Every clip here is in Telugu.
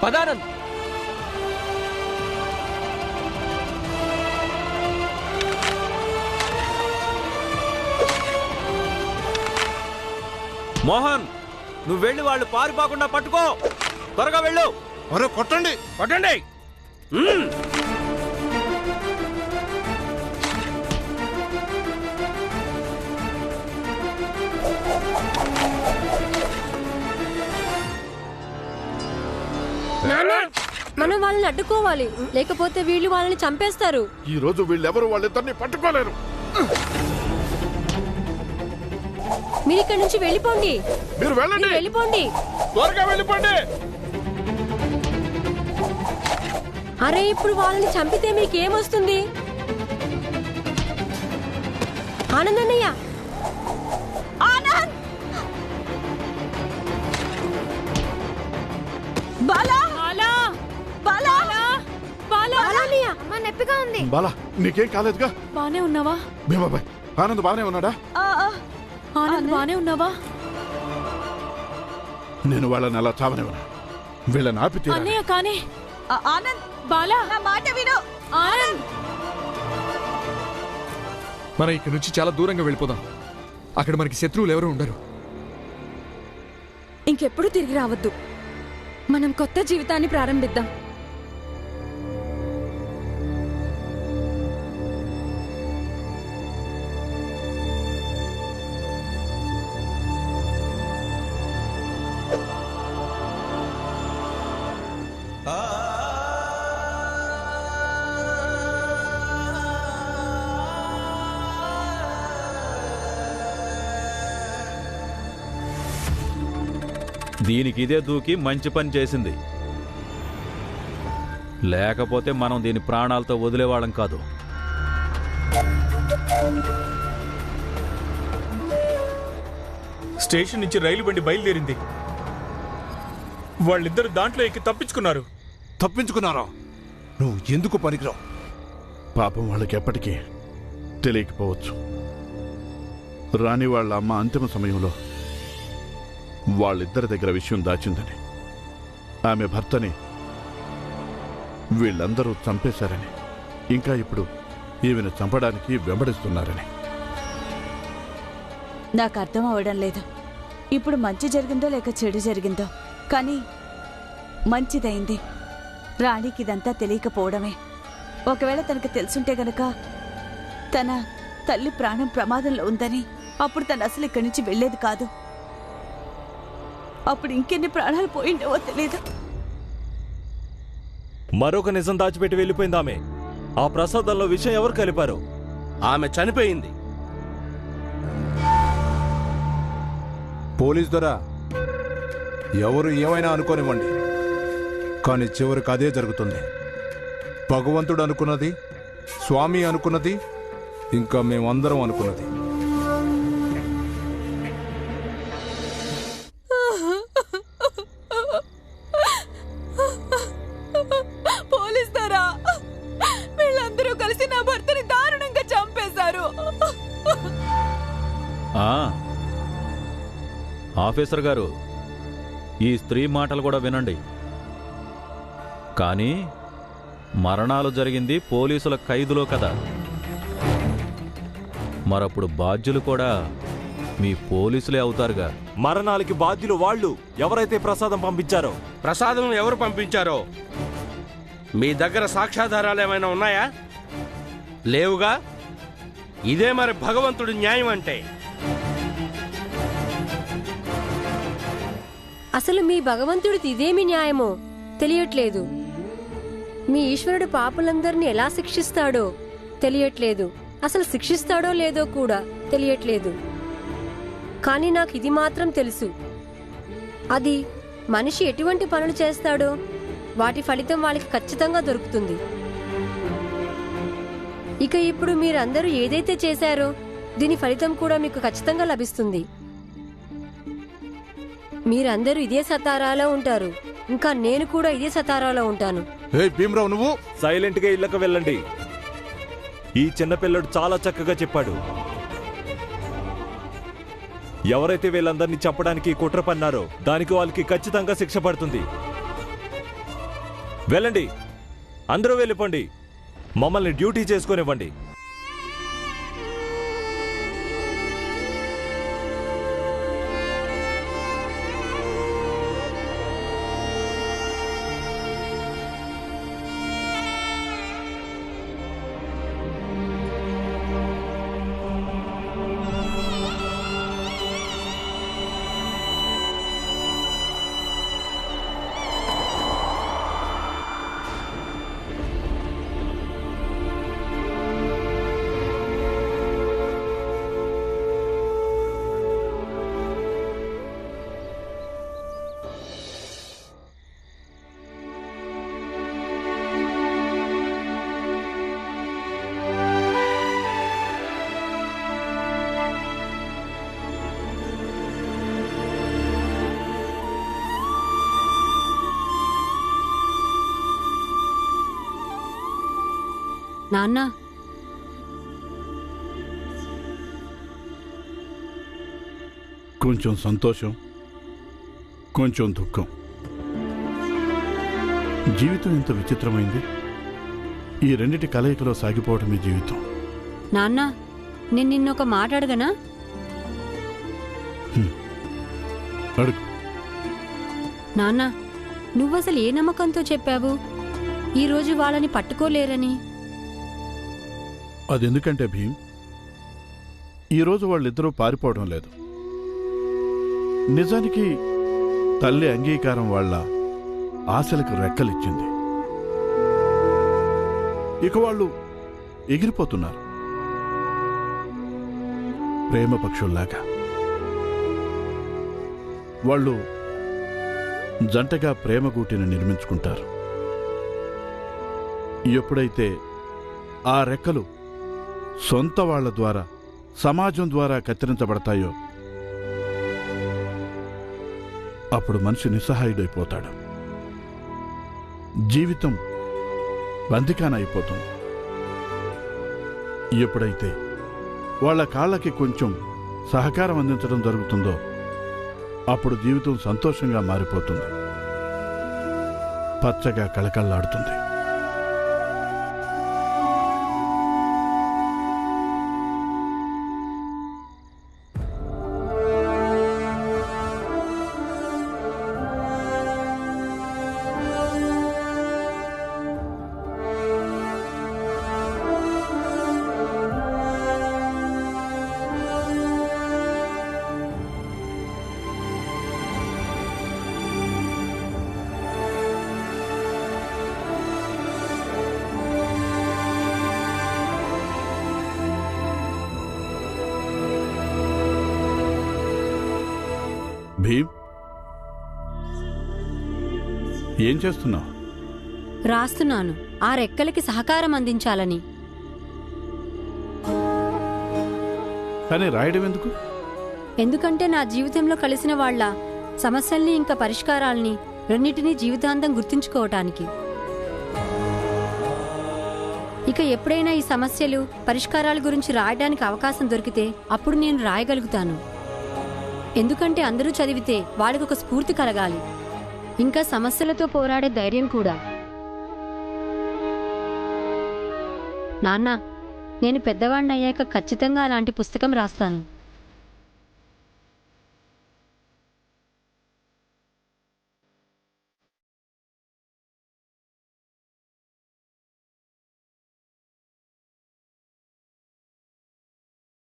పదానంద్, మోహన్, నువ్వు వెళ్ళి వాళ్ళు పారిపోకుండా పట్టుకో. త్వరగా వెళ్ళు. మరో కొట్టండి. కొట్టండి. మనం వాళ్ళని అడ్డుకోవాలి, లేకపోతే వీళ్ళు వాళ్ళని చంపేస్తారు. ఈ రోజు వీళ్ళెవరు వాళ్ళిద్దరిని పట్టుకోలేరు. మీరు ఇక్కడి నుంచి వెళ్ళిపోండి. మీరు వెళ్ళండి. వెళ్ళిపోండి, త్వరగా వెళ్ళిపోండి. అరే ఇప్పుడు వాళ్ళని చంపితే మీకేమొస్తుంది? ఆనంద్ అన్నయ్య, ఆనంద్, బాలా, బాలా, బాలా, బాలా, అన్నయ్య, అమ్మ నొప్పిగా ఉంది. బాలా, నీకేం కాలేదుగా? బానే ఉన్నావా? భీమాబాయ్, ఆనంద్ బానే ఉన్నాడా? ఆనంద్ బానే ఉన్నావా? నేను వాళ్ళని అలా చావనివ్వను. వీళ్ళని ఆపి తీరాలి. అన్నయ్య కానీ ఆనంద్, బాలా, నా మాట విను. ఆనంద్, మనం ఇక్కడి నుంచి చాలా దూరంగా వెళ్ళిపోదాం. అక్కడ మనకి శత్రువులు ఎవరు ఉండరు. ఇంకెప్పుడు తిరిగి రావద్దు. మనం కొత్త జీవితాన్ని ప్రారంభిద్దాం. దీనికి ఇదే దూకి మంచి పని చేసింది. లేకపోతే మనం దీని ప్రాణాలతో వదిలేవాళ్ళం కాదు. స్టేషన్ నుంచి రైలు బండి బయలుదేరింది. వాళ్ళిద్దరు దాంట్లో ఎక్కి తప్పించుకున్నారు. తప్పించుకున్నారా? నువ్వు ఎందుకు పనికిరావు? పాపం వాళ్ళకి ఎప్పటికీ తెలియకపోవచ్చు. రాణి వాళ్ళ అమ్మ అంతిమ సమయంలో వాళ్ళిద్దరి దగ్గర విషయం దాచిందని, ఆమె భర్తని వీళ్ళందరూ చంపేశారని, ఇంకా ఇప్పుడు ఈమెను చంపడానికి వెంబడిస్తున్నారని. నాకు అర్థం అవడం లేదు. ఇప్పుడు మంచి జరిగిందో లేక చెడు జరిగిందో, కానీ మంచిదైంది. రాణికి ఇదంతా తెలియకపోవడమే. ఒకవేళ తనకు తెలుసుంటే గనక తన తల్లి ప్రాణం ప్రమాదంలో ఉందని, అప్పుడు తను అసలు ఇక్కడి నుంచి వెళ్లేది కాదు. అప్పుడు ఇంకెన్ని ప్రాణాలు పోయిండేవో తెలీదు. మరొక నిజం దాచిపెట్టి వెళ్ళిపోయింది ఆమె. ఆ ప్రసాదంలో విషయం ఎవరు కలిపారు? ఆమె చనిపోయింది. పోలీస్ దొర, ఎవరు ఏమైనా అనుకోనివ్వండి, కానీ చివరికి అదే జరుగుతుంది. భగవంతుడు అనుకున్నది, స్వామి అనుకున్నది, ఇంకా మేమందరం అనుకున్నది. పోలీస్ దొరా, వీళ్ళందరూ కలిసి నా భర్తని దారుణంగా చంపేశారు. ఆఫీసర్ గారు, ఈ స్త్రీ మాటలు కూడా వినండి. కానీ మరణాలు జరిగింది పోలీసుల ఖైదులో కదా. మరప్పుడు బాధ్యులు కూడా మీ పోలీసులే అవుతారుగా. మరణాలకి బాధ్యులు వాళ్ళు. ఎవరైతే ప్రసాదం పంపించారో. ప్రసాదం ఎవరు పంపించారో మీ దగ్గర సాక్ష్యాధారాలు ఏమైనా ఉన్నాయా? లేవుగా. ఇదే మరి భగవంతుడి న్యాయం అంటే. అసలు మీ భగవంతుడిది ఇదేమి న్యాయమో తెలియట్లేదు. మీ ఈశ్వరుడు పాపులందరినీ ఎలా శిక్షిస్తాడో తెలియట్లేదు. అసలు శిక్షిస్తాడో లేదో కూడా తెలియట్లేదు. కానీ నాకు ఇది మాత్రం తెలుసు, అది మనిషి ఎటువంటి పనులు చేస్తాడో వాటి ఫలితం వాళ్ళకి ఖచ్చితంగా దొరుకుతుంది. ఇక ఇప్పుడు మీరందరూ ఏదైతే చేశారో దీని ఫలితం కూడా మీకు ఖచ్చితంగా లభిస్తుంది. మీరందరూ ఇదే సతారాలో ఉంటారు. ఇంకా నేను కూడా ఇదే సతారాలో ఉంటాను. భీమరావు, నువ్వు సైలెంట్ గా ఇళ్ళకు వెళ్ళండి. ఈ చిన్నపిల్లడు చాలా చక్కగా చెప్పాడు. ఎవరైతే వీళ్ళందరినీ చంపడానికి కుట్ర పన్నారో దానికి వాళ్ళకి ఖచ్చితంగా శిక్ష పడుతుంది. వెళ్ళండి, అందరూ వెళ్ళిపోండి. మమ్మల్ని డ్యూటీ చేసుకునివ్వండి. నాన్న, కొంచెం సంతోషం, కొంచెం దుఃఖం. జీవితం ఎంత విచిత్రమైంది. ఈ రెండిటి కలయికలో సాగిపోవటమే జీవితం. నాన్న, నేను నిన్నొక మాట అడగనా? అడుగు. నాన్న, నువ్వసలు ఏ నమ్మకంతో చెప్పావు ఈరోజు వాళ్ళని పట్టుకోలేరని? అదెందుకంటే భీమ్, ఈరోజు వాళ్ళిద్దరూ పారిపోవడం లేదు. నిజానికి తల్లి అంగీకారం వాళ్ళ ఆశలకు రెక్కలిచ్చింది. ఇక వాళ్ళు ఎగిరిపోతున్నారు ప్రేమ పక్షుల్లాగా. వాళ్ళు జంటగా ప్రేమగూటిని నిర్మించుకుంటారు. ఎప్పుడైతే ఆ రెక్కలు సొంత వాళ్ల ద్వారా, సమాజం ద్వారా కత్తిరించబడతాయో అప్పుడు మనిషి నిస్సహాయుడైపోతాడు. జీవితం బందికాన అయిపోతుంది. ఎప్పుడైతే వాళ్ళ కాళ్ళకి కొంచెం సహకారం అందించడం జరుగుతుందో అప్పుడు జీవితం సంతోషంగా మారిపోతుంది, పచ్చగా కళకళలాడుతుంది. భీమ్, ఏం చేస్తున్నావు? రాస్తున్నాను, ఆ రెక్కలకి సహకారం అందించాలని. కానీ రాయడం ఎందుకు? ఎందుకంటే నా జీవితంలో కలిసిన వాళ్ళ సమస్యల్ని ఇంకా పరిష్కారాల్ని రెండింటినీ జీవితాంతం గుర్తుంచుకోవటానికి. ఇక ఎప్పుడైనా ఈ సమస్యలు, పరిష్కారాల గురించి రాయడానికి అవకాశం దొరికితే అప్పుడు నేను రాయగలుగుతాను. ఎందుకంటే అందరూ చదివితే వాళ్ళకొక స్ఫూర్తి కలగాలి, ఇంకా సమస్యలతో పోరాడే ధైర్యం కూడా. నాన్న, నేను పెద్దవాడిని అయ్యాక ఖచ్చితంగా అలాంటి పుస్తకం రాస్తాను.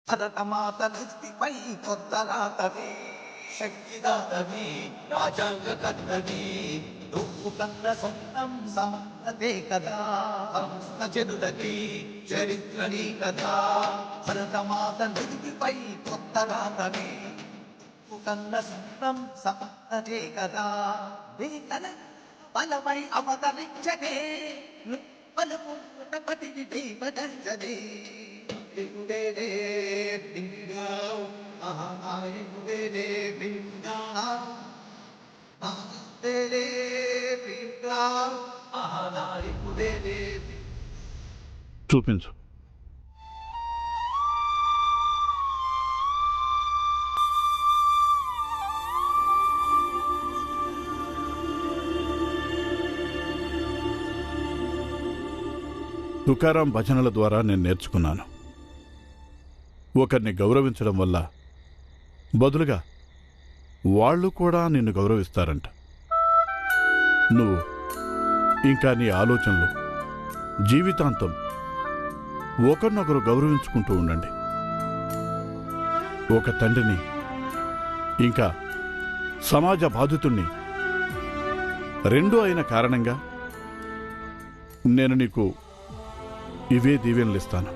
భరతమాత దృష్టిపై కొత్త రాతవి, శక్తిదాతవి, రాజాంగ కర్తవి. నువ్వు కన్న సొంతం సమతే కదా, సంస్థ చెరుదకి చరిత్రని కదా. భరతమాత దృష్టిపై కొత్త రాతవి, నువ్వు కన్న సొంతం సమతే కదా. వేతన బలమై అవతరించనే, బలము పతిని దీపదంజనే. చూపించు. తుకారాం భజనల ద్వారా నేను నేర్చుకున్నాను. ఒకరిని గౌరవించడం వల్ల బదులుగా వాళ్ళు కూడా నిన్ను గౌరవిస్తారంట. నువ్వు ఇంకా నీ ఆలోచనలు జీవితాంతం ఒకరినొకరు గౌరవించుకుంటూ ఉండండి. ఒక తండ్రిని ఇంకా సమాజ బాధితుణ్ణి రెండూ అయిన కారణంగా నేను నీకు ఇవే దీవెనలిస్తాను,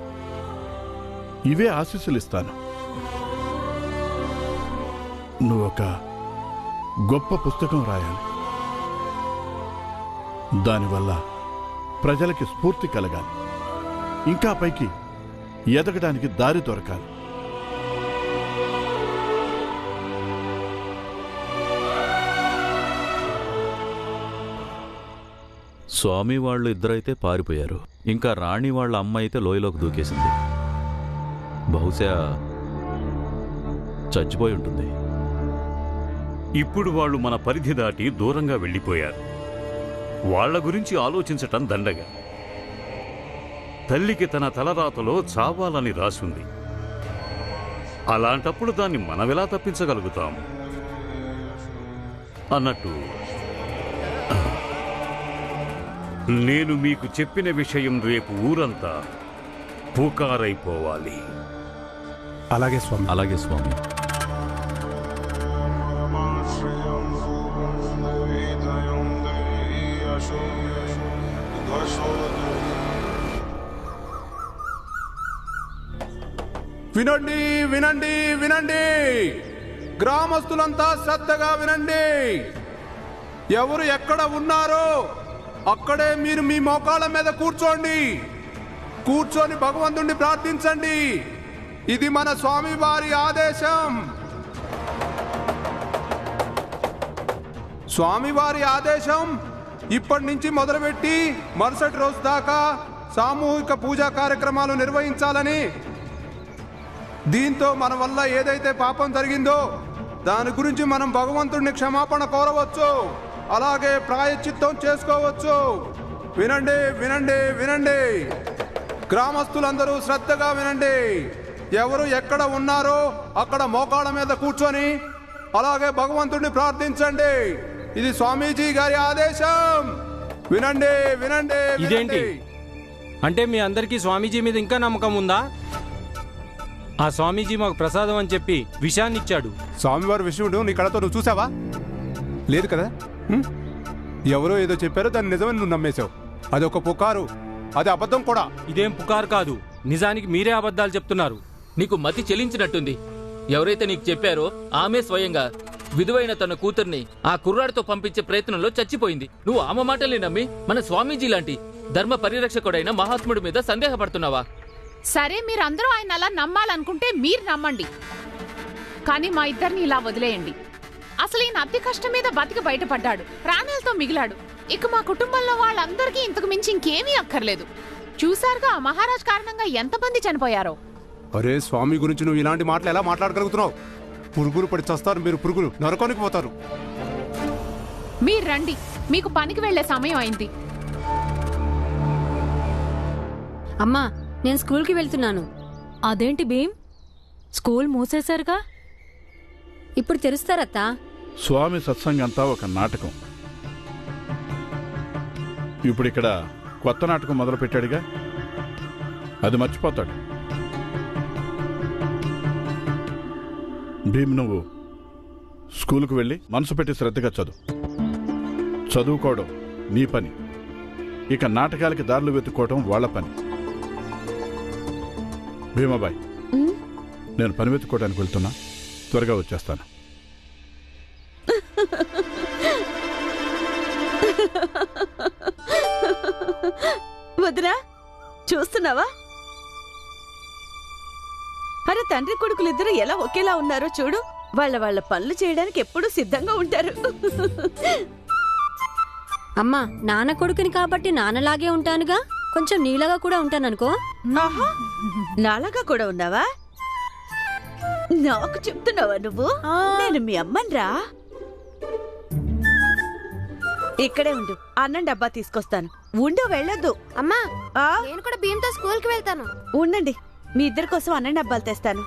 ఇవే ఆశీస్సులిస్తాను. నువ్వొక గొప్ప పుస్తకం రాయాలి. దానివల్ల ప్రజలకి స్ఫూర్తి కలగాలి, ఇంకా పైకి ఎదగడానికి దారి దొరకాలి. స్వామి వాళ్ళు ఇద్దరైతే పారిపోయారు. ఇంకా రాణి వాళ్ళ అమ్మ అయితే లోయలోకి దూకేసింది. బహుశా చచ్చిపోయి ఉంటుంది. ఇప్పుడు వాళ్ళు మన పరిధి దాటి దూరంగా వెళ్ళిపోయారు. వాళ్ల గురించి ఆలోచించటం దండగా. తల్లికి తన తలరాతలో చావాలని రాసుంది. అలాంటప్పుడు దాన్ని మనమెలా తప్పించగలుగుతాం? అన్నట్టు నేను మీకు చెప్పిన విషయం రేపు ఊరంతా పుకారైపోవాలి. అలాగే స్వామి. అలాగే స్వామి. వినండి, వినండి, వినండి. గ్రామస్తులంతా శ్రద్ధగా వినండి. ఎవరు ఎక్కడ ఉన్నారో అక్కడే మీరు మీ మోకాళ్ళ మీద కూర్చోండి. కూర్చొని భగవంతుణ్ణి ప్రార్థించండి. ఇది మన స్వామి వారి ఆదేశం. స్వామివారి ఆదేశం ఇప్పటి నుంచి మొదలుపెట్టి మరుసటి రోజు దాకా సామూహిక పూజా కార్యక్రమాలు నిర్వహించాలని. దీంతో మన వల్ల ఏదైతే పాపం జరిగిందో దాని గురించి మనం భగవంతుడిని క్షమాపణ కోరవచ్చు, అలాగే ప్రాయశ్చిత్తం చేసుకోవచ్చు. వినండి, వినండి, వినండి. గ్రామస్తులందరూ శ్రద్ధగా వినండి. ఎవరు ఎక్కడ ఉన్నారో అక్కడ మోకాళ్ళ మీద కూర్చొని అలాగే భగవంతుడిని ప్రార్థించండి. ఇది స్వామీజీ గారి ఆదేశం. వినండి, వినండి. ఇదేంటి అంటే మీ అందరికీ స్వామీజీ మీద ఇంకా నమ్మకం ఉందా? ఆ స్వామీజీ మాకు ప్రసాదం అని చెప్పి విషయాన్ని ఇచ్చాడు. స్వామివారి విషయం నీ కళతో నువ్వు చూసావా? లేదు కదా. ఎవరో ఏదో చెప్పారో దాన్ని నిజమని నువ్వు నమ్మేశావు. అది ఒక పుకారు, అది అబద్ధం కూడా. ఇదేం పుకారు కాదు, నిజానికి మీరే అబద్ధాలు చెప్తున్నారు. నీకు మతి చెలించినట్టుంది. ఎవరైతే నీకు చెప్పారో ఆమె స్వయంగా విధువైన తన కూతుర్ని ఆ కుర్రాడితో పంపించే ప్రయత్నంలో చచ్చిపోయింది. నువ్వు ఆమె మాటల్ని నమ్మి మన స్వామీజీ లాంటి ధర్మ పరిరక్షకుడైన మహాత్ముడి మీద సందేహపడుతున్నావా? సరే, మీరందరూ ఆయన అలా నమ్మాలనుకుంటే మీరు నమ్మండి, కానీ మా ఇద్దరిని ఇలా వదిలేయండి. అసలు ఈయన అతి కష్టం మీద బతికి బయటపడ్డాడు, ప్రాణాలతో మిగిలాడు. ఇక మా కుటుంబంలో వాళ్ళందరికీ ఇంతకు మించి ఇంకేమీ అక్కర్లేదు. చూసారుగా ఆ మహారాజ్ కారణంగా ఎంతమంది చనిపోయారో. అరే స్వామి గురించి నువ్వు ఇలాంటి మాటలు ఎలా మాట్లాడగలుగుతున్నావు? పురుగులు పడి చస్తారు మీరు, పురుగులు నరకానికి పోతారు. మీరు రండి, మీకు పనికి వెళ్లే సమయం అయింది. అమ్మా, నేను స్కూల్కి వెళ్తున్నాను. అదేంటి భీమ్, స్కూల్ మూసేశారుగా? ఇప్పుడు తెరుస్తారత్తా. స్వామి సత్సంగంతా ఒక నాటకం. ఇప్పుడు ఇక్కడ కొత్త నాటకం మొదలు పెట్టాడుగా, అది మర్చిపోతాడు. భీమ్, నువ్వు స్కూలుకు వెళ్ళి మనసు పెట్టి శ్రద్ధగా చదువుకోవడం నీ పని. ఇక నాటకాలకి దారులు వెతుక్కోవడం వాళ్ళ పని. భీమాబాయ్, నేను పని వెతుక్కోవడానికి వెళ్తున్నా, త్వరగా వచ్చేస్తాను. వదినా, చూస్తున్నావా? అరే, తండ్రి కొడుకులిద్దరూ ఎలా ఒకేలా ఉన్నారో చూడు. వాళ్ళ పనులు చేయడానికి ఎప్పుడూ సిద్ధంగా ఉంటారు. అమ్మా, నాన్న కొడుకుని కాబట్టి నాన్నలాగే ఉంటానుగా, కొంచెం నీలాగా కూడా ఉంటాననుకో. నాలాగా కూడా ఉన్నావా? నాకు చెప్తున్నావా నువ్వు? నేను మీ అమ్మన్రా. ఇక్కడే ఉండు, అన్నం డబ్బా తీసుకొస్తాను. ఉండు, వెళ్ళొద్దు. అమ్మా, నేను కూడా భీమ్తో స్కూల్కి వెళ్తాను. ఉండండి, మీ ఇద్దరి కోసం అన్నం డబ్బాలు తెస్తాను.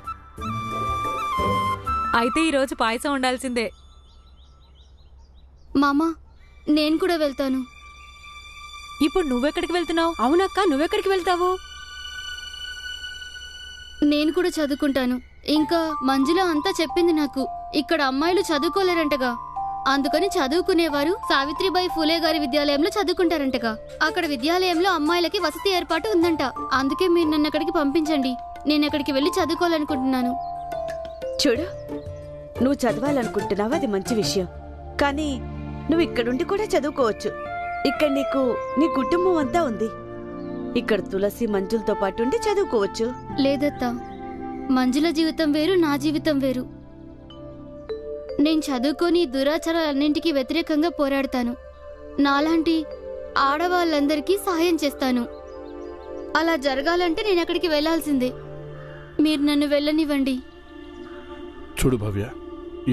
అయితే ఈరోజు పాయసం ఉండాల్సిందే. మామా, నేను కూడా వెళ్తాను. ఇప్పుడు నువ్వెక్కడికి వెళ్తున్నావు? అవునక్క, నువ్వెక్కడికి వెళ్తావు? నేను కూడా చదువుకుంటాను. ఇంకా మంజుల అంతా చెప్పింది నాకు. ఇక్కడ అమ్మాయిలు చదువుకోలేరంటగా, అందుకని చదువుకునేవారు సావిత్రిబాయి ఫూలే గారి విద్యాలయంలో చదువుకుంటారంటగా. అక్కడ విద్యాలయంలో అమ్మాయిలకి వసతి ఏర్పాటు ఉందంట. అందుకే మీరు నన్ను అక్కడికి పంపించండి. నేను అక్కడికి వెళ్ళి చదువుకోవాలనుకుంటున్నాను. చూడు, నువ్వు చదవాలనుకుంటున్నావు, అది మంచి విషయం. కానీ నువ్వు ఇక్కడుండి కూడా చదువుకోవచ్చు. ఇక్కడ నీకు నీ కుటుంబం అంతా ఉంది. ఇక్కడ తులసి మంజులతో పాటు ఉండి చదువుకోవచ్చు. లేదత్తా, మంజుల జీవితం వేరు, నా జీవితం వేరు. నేను చదువుకొని దురాచారాలన్నింటికీ వ్యతిరేకంగా పోరాడతాను. నాలాంటి ఆడవాళ్ళందరికీ సహాయం చేస్తాను. అలా జరగాలంటే నేను అక్కడికి వెళ్లాల్సిందే. మీరు నన్ను వెళ్ళనివ్వండి. చూడు భవ్య,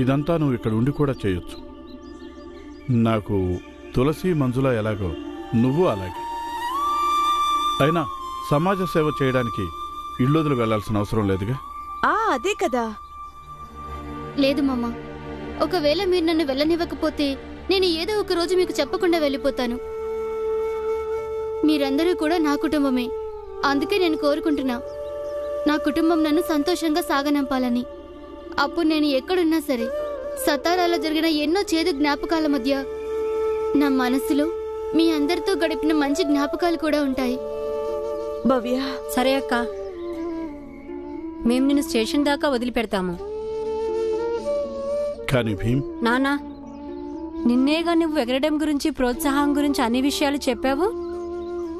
ఇదంతా నువ్వు ఇక్కడ ఉండి కూడా చేయొచ్చు. నాకు తులసి మంజుల ఎలాగో నువ్వు అలాగే. అయినా సమాజ సేవ చేయడానికి ఇళ్ళొదులు వెళ్లాల్సిన అవసరం లేదుగా. అదే కదా. లేదు మామ, ఒకవేళ మీరు నన్ను వెళ్ళనివ్వకపోతే నేను ఏదో ఒక రోజు మీకు చెప్పకుండా వెళ్ళిపోతాను. మీరందరూ కూడా నా కుటుంబమే. అందుకే నేను కోరుకుంటున్నా, నా కుటుంబం నన్ను సంతోషంగా సాగనంపాలని. అప్పుడు నేను ఎక్కడున్నా సరే, సతారాలో జరిగిన ఎన్నో చేదు జ్ఞాపకాల మధ్య నా మనసులో మీ అందరితో గడిపిన మంచి జ్ఞాపకాలు కూడా ఉంటాయి. భవ్య, సరే అక్క, మేము నిన్ను స్టేషన్ దాకా వదిలిపెడతాము. కానీ భీమ్, నానా, నిన్నేగా నువ్వు ఎగరడం గురించి, ప్రోత్సాహం గురించి అన్ని విషయాలు చెప్పావు.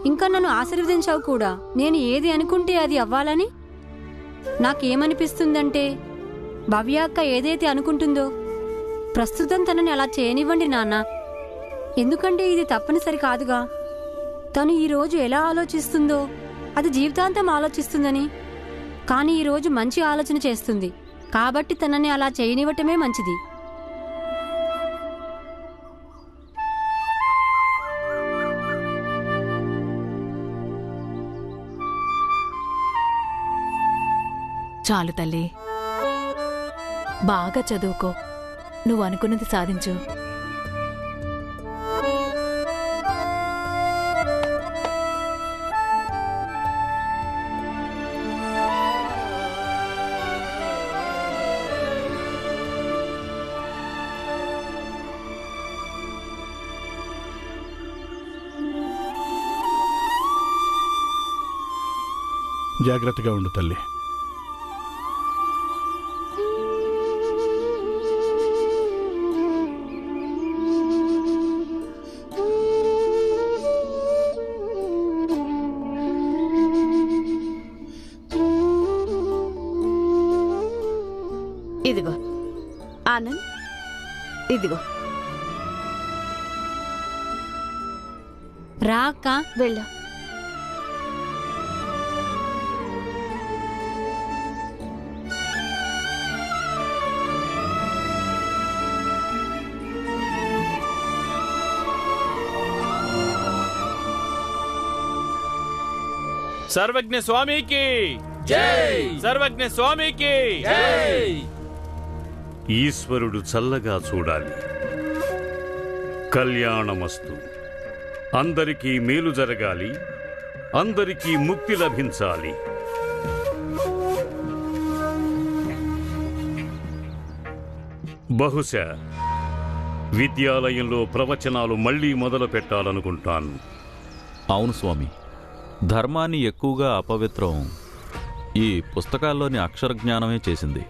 ఇంకా నన్ను ఆశీర్వదించావు కూడా. నేను ఏది అనుకుంటే అది అవ్వాలని. నాకేమనిపిస్తుందంటే, భవ్య అక్క ఏదైతే అనుకుంటుందో ప్రస్తుతం తనని అలా చేయనివ్వండి నాన్న. ఎందుకంటే ఇది తప్పనిసరి కాదుగా. తను ఈరోజు ఎలా ఆలోచిస్తుందో అది జీవితాంతం ఆలోచిస్తుందని. కానీ ఈరోజు మంచి ఆలోచన చేస్తుంది కాబట్టి తనని అలా చేయనివ్వటమే మంచిది. చాలు తల్లి, బాగా చదువుకో. నువ్వు అనుకున్నది సాధించు. జాగ్రత్తగా ఉండు తల్లి. ఇదిగో ఆనంద్, ఇదిగో. రా అక్క, వెళ్ళు. సర్వజ్ఞ స్వామికి జై, సర్వజ్ఞ స్వామికి జై. ఈశ్వరుడు చల్లగా చూడాలి. కళ్యాణమస్తు. అందరికీ మేలు జరగాలి, అందరికీ ముక్తి లభించాలి. బహుశా విద్యాలయంలో ప్రవచనాలు మళ్లీ మొదలు పెట్టాలనుకుంటాను. అవును స్వామి, ధర్మాన్ని ఎక్కువగా అపవిత్రం ఈ పుస్తకాల్లోని అక్షర జ్ఞానమే చేసింది.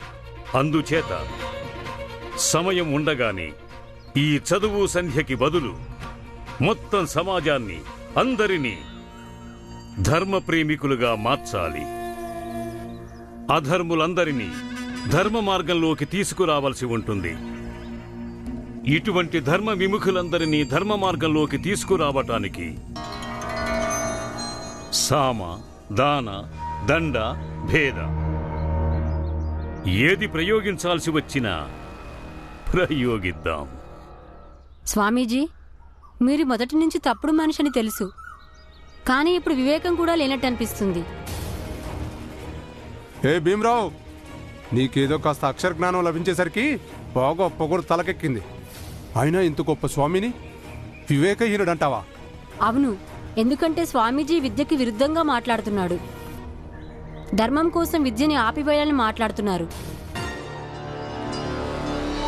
అందుచేత సమయం ఉండగానే ఈ చదువు సంధ్యకి బదులు మొత్తం సమాజాన్ని, అందరినీ ధర్మ ప్రేమికులుగా మార్చాలి. అధర్ములందరినీ ధర్మ మార్గంలోకి తీసుకురావాల్సి ఉంటుంది. ఇటువంటి ధర్మ విముఖులందరినీ ధర్మ మార్గంలోకి తీసుకురావటానికి సామ, దాన, దండ, భేద ఏది ప్రయోగించాల్సి వచ్చినా ప్రయోగిద్దాం. స్వామీజీ, మీరు మొదటి నుంచి తప్పుడు మనిషి అని తెలుసు, కానీ ఇప్పుడు వివేకం కూడా లేనట్టు అనిపిస్తుంది. ఏ భీమరావు, నీకేదో కాస్త అక్షర జ్ఞానం లభించేసరికి బాగా పొగరు తలకెక్కింది. అయినా ఇంత గొప్ప స్వామిని వివేకహీనుడంటావా? అవును, ఎందుకంటే స్వామీజీ విద్యకి విరుద్ధంగా మాట్లాడుతున్నాడు. ధర్మం కోసం విద్యని ఆపివేయాలని మాట్లాడుతున్నారు.